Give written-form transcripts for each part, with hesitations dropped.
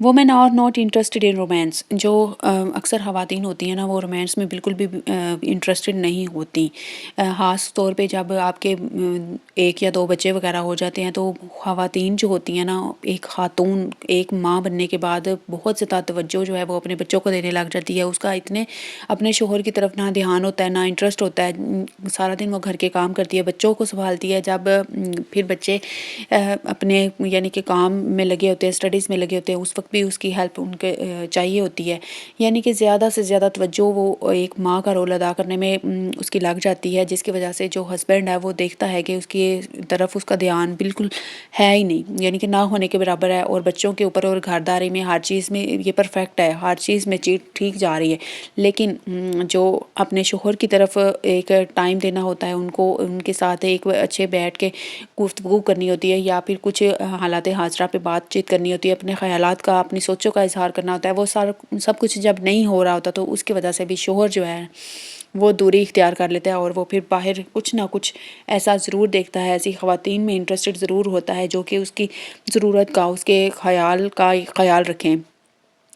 Women are not interested in romance, جو اکثر خواتین ہوتی ہیں نا وہ رومانس میں بالکل بھی انٹرسٹڈ نہیں ہوتی، خاص طور پہ جب آپ کے ایک یا دو بچے وغیرہ ہو جاتے ہیں تو خواتین جو ہوتی ہیں نا، ایک خاتون ایک ماں بننے کے بعد بہت زیادہ توجہ جو ہے وہ اپنے بچوں کو دینے لگ جاتی ہے، اس کا اتنے اپنے شوہر کی طرف نہ دھیان ہوتا ہے نہ انٹرسٹ ہوتا ہے، سارا دن وہ گھر کے کام کرتی ہے، بچوں کو سنبھالتی ہے، جب پھر بچے اپنے یعنی کہ کام میں لگے ہوتے ہیں، اسٹڈیز میں لگے ہوتے ہیں، اس وقت بھی اس کی ہیلپ ان کے چاہیے ہوتی ہے، یعنی کہ زیادہ سے زیادہ توجہ وہ ایک ماں کا رول ادا کرنے میں اس کی لگ جاتی ہے، جس کی وجہ سے جو ہسبینڈ ہے وہ دیکھتا ہے کہ اس کی طرف اس کا دھیان بالکل ہے ہی نہیں، یعنی کہ نہ ہونے کے برابر ہے، اور بچوں کے اوپر اور گھرداری میں ہر چیز میں یہ پرفیکٹ ہے، ہر چیز میں چیز ٹھیک جا رہی ہے، لیکن جو اپنے شوہر کی طرف ایک ٹائم دینا ہوتا ہے، ان کو ان کے ساتھ ایک اچھے بیٹھ کے گفتگو کرنی ہوتی ہے، یا پھر کچھ حالات حاضرہ پہ بات چیت کرنی ہوتی ہے، اپنے خیالات کا اپنی سوچوں کا اظہار کرنا ہوتا ہے، وہ سب کچھ جب نہیں ہو رہا ہوتا تو اس کی وجہ سے بھی شوہر جو ہے وہ دوری اختیار کر لیتا ہے، اور وہ پھر باہر کچھ نہ کچھ ایسا ضرور دیکھتا ہے، ایسی خواتین میں انٹرسٹڈ ضرور ہوتا ہے جو کہ اس کی ضرورت کا اس کے خیال کا خیال رکھیں،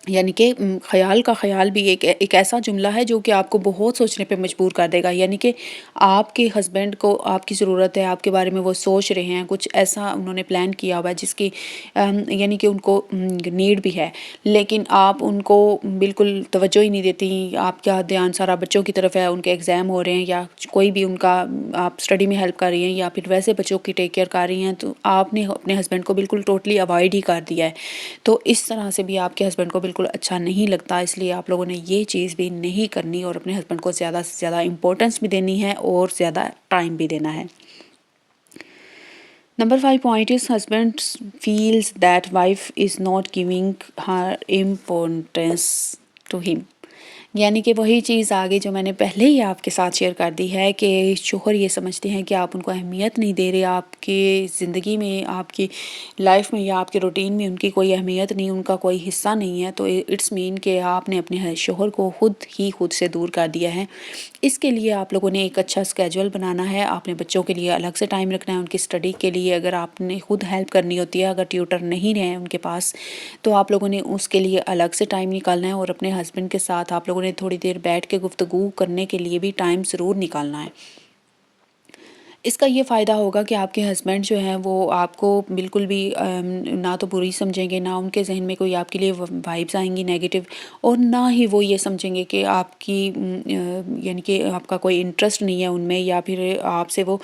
یعنی کہ خیال بھی ایک ایسا جملہ ہے جو کہ آپ کو بہت سوچنے پہ مجبور کر دے گا، یعنی کہ آپ کے ہسبینڈ کو آپ کی ضرورت ہے، آپ کے بارے میں وہ سوچ رہے ہیں، کچھ ایسا انہوں نے پلان کیا ہوا ہے جس کی یعنی کہ ان کو نیڈ بھی ہے، لیکن آپ ان کو بالکل توجہ ہی نہیں دیتی، آپ کا دھیان سارا بچوں کی طرف ہے، ان کے ایگزام ہو رہے ہیں یا کوئی بھی ان کا آپ اسٹڈی میں ہیلپ کر رہی ہیں یا پھر ویسے بچوں کی ٹیک کیئر کر رہی ہیں، تو آپ نے اپنے ہسبینڈ کو بالکل ٹوٹلی اوائڈ ہی کر دیا ہے، تو اس طرح سے بھی آپ کے ہسبینڈ کو بالکل اچھا نہیں لگتا، اس لیے آپ لوگوں نے یہ چیز بھی نہیں کرنی اور اپنے ہسبینڈ کو زیادہ سے زیادہ امپورٹنس بھی دینی ہے اور زیادہ ٹائم بھی دینا ہے۔ Number 5 point is husband feels that wife is not giving her importance to him. یعنی کہ وہی چیز آگے جو میں نے پہلے ہی آپ کے ساتھ شیئر کر دی ہے کہ شوہر یہ سمجھتے ہیں کہ آپ ان کو اہمیت نہیں دے رہے، آپ کی زندگی میں آپ کی لائف میں یا آپ کے روٹین میں ان کی کوئی اہمیت نہیں، ان کا کوئی حصہ نہیں ہے، تو اٹس مین کہ آپ نے اپنے شوہر کو خود سے دور کر دیا ہے۔ اس کے لیے آپ لوگوں نے ایک اچھا اسکیجول بنانا ہے، آپ نے بچوں کے لیے الگ سے ٹائم رکھنا ہے، ان کی اسٹڈی کے لیے اگر آپ نے خود ہیلپ کرنی ہوتی ہے، اگر ٹیوٹر نہیں رہے ان کے پاس تو آپ لوگوں نے اس کے لیے الگ سے ٹائم نکالنا ہے، اور اپنے ہسبینڈ کے ساتھ آپ لوگوں نے تھوڑی دیر بیٹھ کے گفتگو کرنے کے لیے بھی ٹائم ضرور نکالنا ہے۔ اس کا یہ فائدہ ہوگا کہ آپ کے ہسبینڈ جو ہیں وہ آپ کو بالکل بھی نہ تو بری سمجھیں گے، نہ ان کے ذہن میں کوئی آپ کے لیے وائبس آئیں گی نیگیٹو، اور نہ ہی وہ یہ سمجھیں گے کہ آپ کی یعنی کہ آپ کا کوئی انٹرسٹ نہیں ہے ان میں، یا پھر آپ سے وہ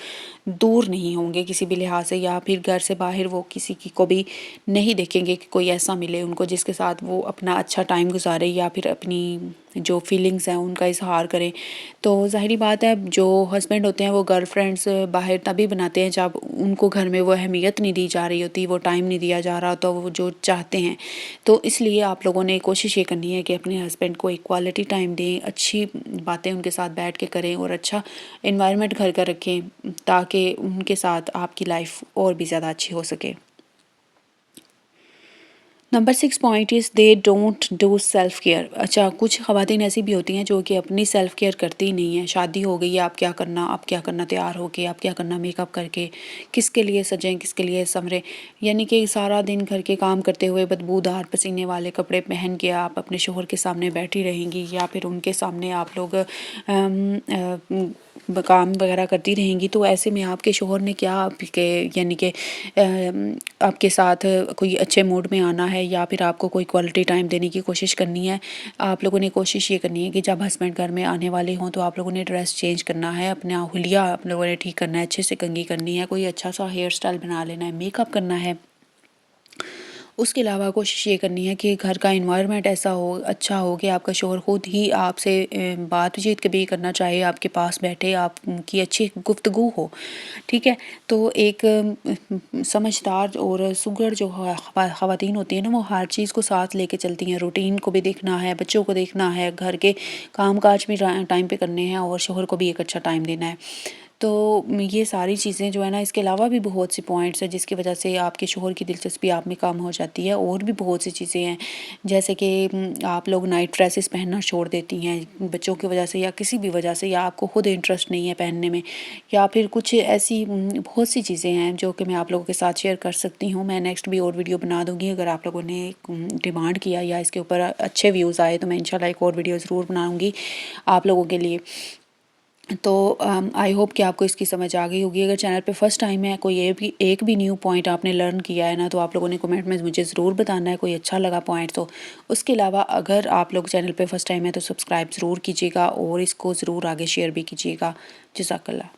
دور نہیں ہوں گے کسی بھی لحاظ سے، یا پھر گھر سے باہر وہ کسی کی کو بھی نہیں دیکھیں گے کہ کوئی ایسا ملے ان کو جس کے ساتھ وہ اپنا اچھا ٹائم گزارے یا پھر اپنی جو فیلنگز ہیں ان کا اظہار کریں۔ تو ظاہری بات ہے جو ہسبینڈ ہوتے ہیں وہ گرل فرینڈس باہر تبھی بناتے ہیں جب ان کو گھر میں وہ اہمیت نہیں دی جا رہی ہوتی، وہ ٹائم نہیں دیا جا رہا، تو وہ جو چاہتے ہیں، تو اس لیے آپ لوگوں نے کوشش یہ کرنی ہے کہ اپنے ہسبینڈ کو ایک کوالٹی ٹائم دیں، اچھی باتیں ان کے ساتھ بیٹھ کے کریں اور اچھا انوائرمنٹ گھر کا رکھیں تاکہ ان کے ساتھ آپ کی لائف اور بھی زیادہ اچھی ہو سکے۔ Number 6 point is they don't do self care. اچھا، کچھ خواتین ایسی بھی ہوتی ہیں جو کہ اپنی سیلف کیئر کرتی نہیں ہیں، شادی ہو گئی ہے، آپ کیا کرنا تیار ہو کے، آپ کیا کرنا میک اپ کر کے، کس کے لیے سجیں، کس کے لیے سنوریں، یعنی کہ سارا دن گھر کے کام کرتے ہوئے بدبودار پسینے والے کپڑے پہن کے آپ اپنے شوہر کے سامنے بیٹھی رہیں گی، یا پھر ان کے سامنے آپ لوگ کام وغیرہ کرتی رہیں گی، تو ایسے میں آپ کے شوہر نے کیا یعنی کہ آپ کے ساتھ کوئی اچھے موڈ میں آنا ہے یا پھر آپ کو کوئی کوالٹی ٹائم دینے کی کوشش کرنی ہے۔ آپ لوگوں نے کوشش یہ کرنی ہے کہ جب ہسبینڈ گھر میں آنے والے ہوں تو آپ لوگوں نے ڈریس چینج کرنا ہے، اپنا حلیہ آپ لوگوں نے ٹھیک کرنا ہے، اچھے سے کنگھی کرنی ہے، کوئی اچھا سا ہیئر اسٹائل بنا لینا ہے، میک اپ کرنا ہے۔ اس کے علاوہ کوشش یہ کرنی ہے کہ گھر کا انوائرمنٹ ایسا ہو، اچھا ہو کہ آپ کا شوہر خود ہی آپ سے بات چیت کبھی کرنا چاہے، آپ کے پاس بیٹھے، آپ کی اچھی گفتگو ہو، ٹھیک ہے۔ تو ایک سمجھدار اور سگڑ جو خواتین ہوتی ہیں نا، وہ ہر چیز کو ساتھ لے کے چلتی ہیں، روٹین کو بھی دیکھنا ہے، بچوں کو دیکھنا ہے، گھر کے کام کاج بھی ٹائم پہ کرنے ہیں اور شوہر کو بھی ایک اچھا ٹائم دینا ہے۔ تو یہ ساری چیزیں جو ہے نا، اس کے علاوہ بھی بہت سی پوائنٹس ہیں جس کی وجہ سے آپ کے شوہر کی دلچسپی آپ میں کم ہو جاتی ہے، اور بھی بہت سی چیزیں ہیں جیسے کہ آپ لوگ نائٹ ڈریسز پہننا چھوڑ دیتی ہیں بچوں کی وجہ سے، یا کسی بھی وجہ سے، یا آپ کو خود انٹرسٹ نہیں ہے پہننے میں، یا پھر کچھ ایسی بہت سی چیزیں ہیں جو کہ میں آپ لوگوں کے ساتھ شیئر کر سکتی ہوں۔ میں نیکسٹ بھی اور ویڈیو بنا دوں گی، اگر آپ لوگوں نے ڈیمانڈ کیا یا اس کے اوپر اچھے ویوز آئے تو میں انشاءاللہ ایک اور ویڈیو ضرور بناؤں گی آپ لوگوں کے لیے۔ تو آئی ہوپ کہ آپ کو اس کی سمجھ آ گئی ہوگی۔ اگر چینل پہ فرسٹ ٹائم ہے، کوئی ایک بھی نیو پوائنٹ آپ نے لرن کیا ہے نا، تو آپ لوگوں نے کمنٹ میں مجھے ضرور بتانا ہے، کوئی اچھا لگا پوائنٹ تو۔ اس کے علاوہ اگر آپ لوگ چینل پہ فرسٹ ٹائم ہے تو سبسکرائب ضرور کیجیے گا، اور اس کو ضرور آگے شیئر بھی کیجیے گا۔ جزاک اللہ۔